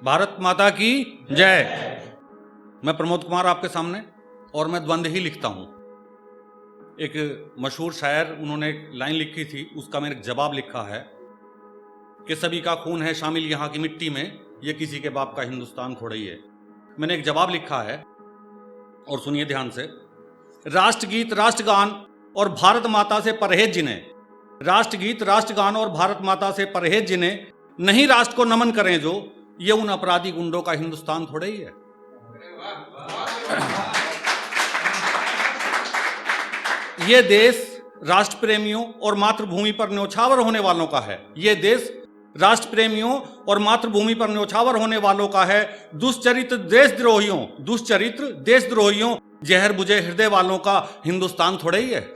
भारत माता की जय। मैं प्रमोद कुमार आपके सामने, और मैं द्वंद्व ही लिखता हूं। एक मशहूर शायर, उन्होंने एक लाइन लिखी थी, उसका मैंने एक जवाब लिखा है कि सभी का खून है शामिल यहाँ की मिट्टी में, ये किसी के बाप का हिंदुस्तान थोड़ा ही है। मैंने एक जवाब लिखा है, और सुनिए ध्यान से। राष्ट्रगीत राष्ट्रगान और भारत माता से परहेज जिन्हें, राष्ट्रगीत राष्ट्रगान और भारत माता से परहेज जिन्हें नहीं राष्ट्र को नमन करें जो, ये उन अपराधी गुंडों का हिंदुस्तान थोड़ा ही है। ये देश राष्ट्र प्रेमियों और मातृभूमि पर न्यौछावर होने वालों का है। ये देश राष्ट्र प्रेमियों और मातृभूमि पर न्यौछावर होने वालों का है। दुष्चरित्र देशद्रोहियों जहर बुझे हृदय वालों का हिंदुस्तान थोड़ा ही है।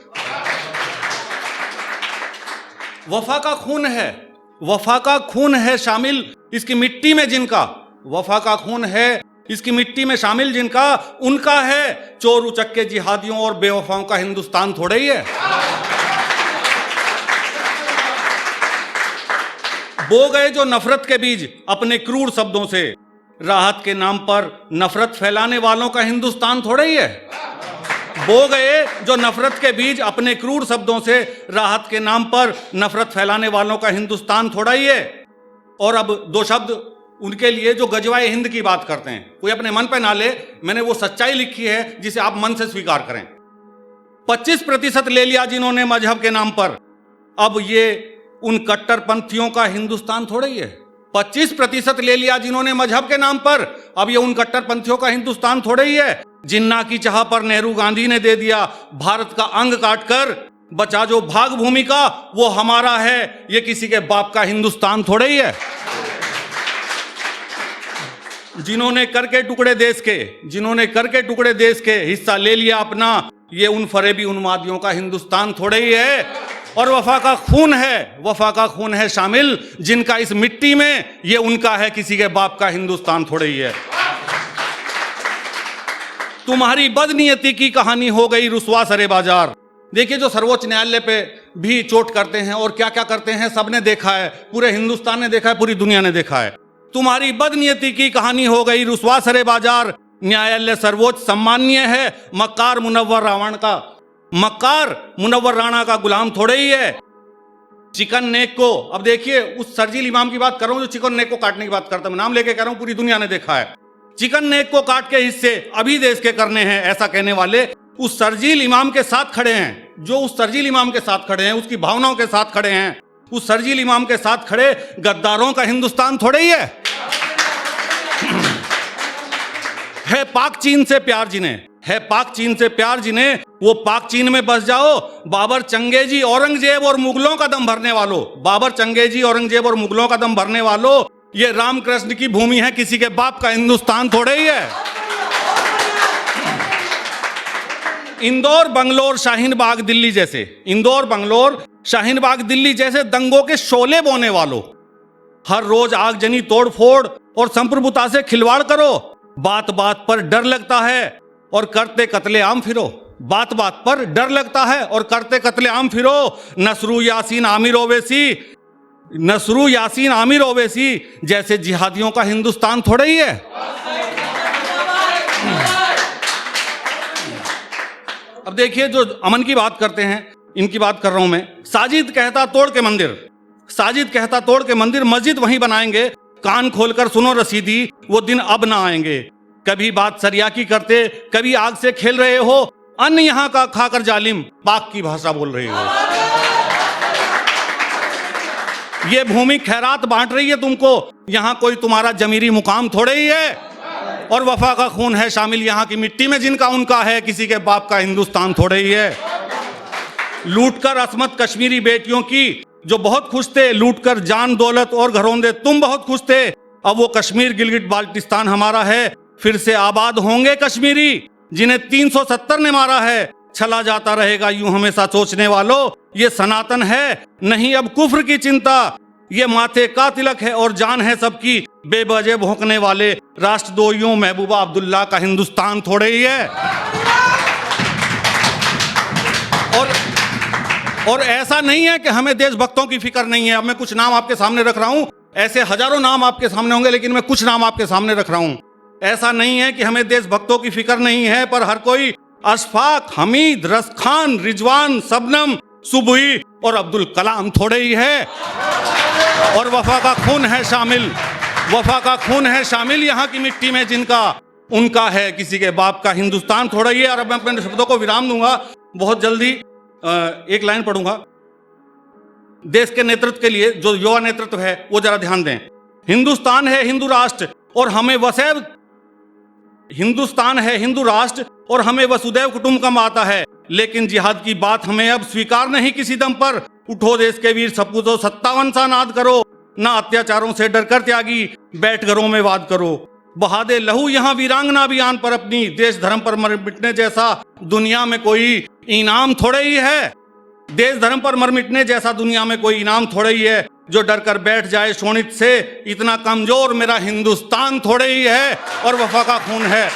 वफा का खून है शामिल इसकी मिट्टी में जिनका, वफा का खून है इसकी मिट्टी में शामिल जिनका, उनका है चोर उचक्के जिहादियों और बेवफाओं का हिंदुस्तान थोड़ा ही है। बो गए जो नफरत के बीज अपने क्रूर शब्दों से, राहत के नाम पर नफरत फैलाने वालों का हिंदुस्तान थोड़ा ही है। बो गए जो नफरत के बीज अपने क्रूर शब्दों से, राहत के नाम पर नफरत फैलाने वालों का हिंदुस्तान थोड़ा ही है। और अब दो शब्द उनके लिए जो गजवाए हिंद की बात करते हैं, कोई अपने मन पे ना ले, मैंने वो सच्चाई लिखी है जिसे आप मन से स्वीकार करें। 25% ले लिया जिन्होंने मजहब के नाम पर, अब ये उन कट्टरपंथियों का हिंदुस्तान थोड़ा ही है। 25% ले लिया जिन्होंने मजहब के नाम पर, अब ये उन कट्टरपंथियों का हिंदुस्तान थोड़ा ही है। जिन्ना की चाह पर नेहरू गांधी ने दे दिया भारत का अंग काटकर, बचा जो भाग भूमि का वो हमारा है, ये किसी के बाप का हिंदुस्तान थोड़ा ही है। जिन्होंने करके टुकड़े देश के हिस्सा ले लिया अपना, ये उन फरेबी उन्मादियों का हिंदुस्तान थोड़ा ही है। और वफा का खून है शामिल जिनका इस मिट्टी में, ये उनका है किसी के बाप का हिंदुस्तान थोड़ा ही है। तुम्हारी बदनीयती की कहानी हो गई रुसवा सरे बाजार। देखिए, जो सर्वोच्च न्यायालय पे भी चोट करते हैं और क्या क्या करते हैं, सबने देखा है, पूरे हिंदुस्तान ने देखा है, पूरी दुनिया ने देखा है। तुम्हारी बदनीयती की कहानी हो गई रुसवा सरे बाजार। न्यायालय सर्वोच्च सम्माननीय है, मक्कार मुनव्वर राणा का गुलाम थोड़े ही है। चिकन नेक को, अब देखिए उस शर्जील इमाम की बात कर रहा हूं जो चिकन नेक को काटने की बात करता, मैं नाम लेके कह रहा हूं, पूरी दुनिया ने देखा है। चिकन नेक को काट के हिस्से अभी देश के करने हैं, ऐसा कहने वाले उस शर्जील इमाम के साथ खड़े हैं, जो उस शर्जील इमाम के साथ खड़े हैं, उसकी भावनाओं के साथ खड़े हैं, उस शर्जील इमाम के साथ खड़े गद्दारों का हिंदुस्तान थोड़े ही है। है पाक चीन से प्यार जिन्हें, वो पाक चीन में बस जाओ। बाबर चंगेजी औरंगजेब और मुगलों का दम भरने वालों, ये रामकृष्ण की भूमि है, किसी के बाप का हिंदुस्तान थोड़े ही है। इंदौर बंगलोर शाहीन बाग दिल्ली जैसे दंगों के शोले बोने वालों, हर रोज आगजनी तोड़फोड़ और संप्रभुता से खिलवाड़ करो। बात बात पर डर लगता है और करते कत्लेआम फिरो। नसरू यासीन आमिर ओवैसी जैसे जिहादियों का हिंदुस्तान थोड़ा ही है। अब देखिए, जो अमन की बात करते हैं, इनकी बात कर रहा हूं मैं। साजिद कहता तोड़ के मंदिर मस्जिद वहीं बनाएंगे। कान खोलकर सुनो रसीदी, वो दिन अब ना आएंगे। कभी बात सरिया की करते, कभी आग से खेल रहे हो, अन्न यहां का खाकर जालिम पाक की भाषा बोल रहे हो। ये भूमि खैरात बांट रही है तुमको, यहां कोई तुम्हारा जमीरी मुकाम थोड़े ही है। और वफा का खून है शामिल यहां की मिट्टी में जिनका, उनका है किसी के बाप का हिंदुस्तान थोड़े ही है। लूटकर असमत कश्मीरी बेटियों की जो बहुत खुश थे, लूटकर जान दौलत और घरौंदे तुम बहुत खुश थे। अब वो कश्मीर गिलगिट बाल्टिस्तान हमारा है, फिर से आबाद होंगे कश्मीरी जिन्हें 370 ने मारा है। चला जाता रहेगा यूं हमेशा सोचने वालों, ये सनातन है नहीं अब कुफ्र की चिंता। ये माथे का तिलक है और जान है सबकी, बेवजह भौंकने वाले राष्ट्रद्रोहियों महबूबा अब्दुल्ला का हिंदुस्तान थोड़े ही है। और ऐसा नहीं है कि हमें देशभक्तों की फिक्र नहीं है। अब मैं कुछ नाम आपके सामने रख रहा हूं, ऐसे हजारों नाम आपके सामने होंगे, लेकिन मैं कुछ नाम आपके सामने रख रहा हूं। ऐसा नहीं है कि हमें देशभक्तों की फिक्र नहीं है, पर हर कोई अशफाक, हमीद, रसखान, रिजवान, सबनम, सुबुई और अब्दुल कलाम थोड़े ही है। और वफा का खून है शामिल, वफा का खून है शामिल यहाँ की मिट्टी में जिनका, उनका है किसी के बाप का हिंदुस्तान थोड़ा ही है। और अब मैं अपने शब्दों को विराम दूंगा, बहुत जल्दी एक लाइन पढ़ूंगा। देश के नेतृत्व के लिए जो युवा नेतृत्व है वो जरा ध्यान दें। हिंदुस्तान है हिंदू राष्ट्र और हमें वसैव, हिंदुस्तान है हिंदू राष्ट्र और हमें वसुदैव कुटुंबकम आता है, लेकिन जिहाद की बात हमें अब स्वीकार नहीं किसी दम पर। उठो देश के वीर सपूतो, 57 सा नाद करो, ना अत्याचारों से डरकर त्यागी बैठ घरों में वाद करो। बहा दे लहू यहाँ वीरांगना भी आन पर अपनी, देश धर्म पर मर मिटने जैसा दुनिया में कोई इनाम थोड़े ही है। देश धर्म पर मर मिटने जैसा दुनिया में कोई इनाम थोड़े ही है। जो डर कर बैठ जाए शोणित से, इतना कमजोर मेरा हिंदुस्तान थोड़े ही है। और वफा का खून है।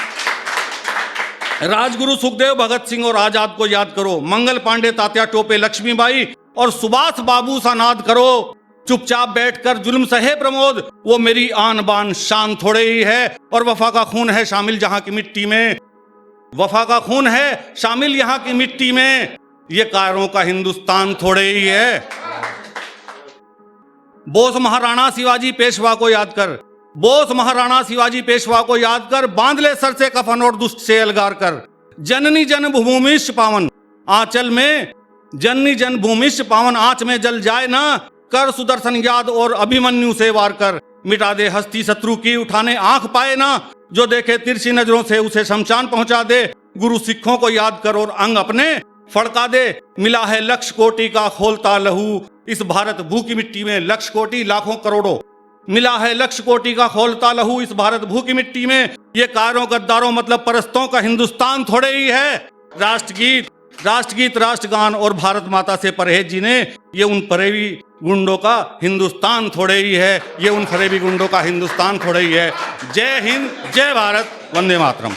राजगुरु सुखदेव, भगत सिंह और आजाद को याद करो, मंगल पांडे, तात्या टोपे, लक्ष्मीबाई और सुभाष बाबू सा नाद करो। चुपचाप बैठकर जुल्म सहे प्रमोद, वो मेरी आन बान शान थोड़े ही है। और वफा का खून है शामिल जहां की मिट्टी में, वफा का खून है शामिल यहाँ की मिट्टी में, ये कायरों का हिंदुस्तान थोड़े ही है। बोस महाराणा शिवाजी पेशवा को याद कर, बोस महाराणा शिवाजी पेशवा को याद कर, बांध ले सर से कफन और दुष्ट से अलगार कर। जननी जन्मभूमिश्च पावन आंचल में, जननी जन्मभूमिश्च पावन आंच में जल जाए ना, कर सुदर्शन याद और अभिमन्यु से वार कर। मिटा दे हस्ती शत्रु की, उठाने आंख पाए ना, जो देखे तिरछी नजरों से उसे शमशान पहुंचा दे। गुरु सिखों को याद कर और अंग अपने फड़का दे। मिला है लक्ष्य कोटि का खोलता लहू, इस भारत भू की मिट्टी में लक्ष्य कोटि लाखों करोड़ों। मिला है लक्ष्य कोटि का खोलता लहू, इस भारत भू की मिट्टी में, ये कायरों गद्दारों मतलब परस्तों का हिंदुस्तान थोड़े ही है। राष्ट्रगीत, राष्ट्रगीत, राष्ट्रगान और भारत माता से परहेज जीने, ये उन फरेबी गुंडों का हिंदुस्तान थोड़े ही है। ये उन फरेबी गुंडों का हिंदुस्तान थोड़े ही है। जय हिंद, जय भारत, वंदे मातरम।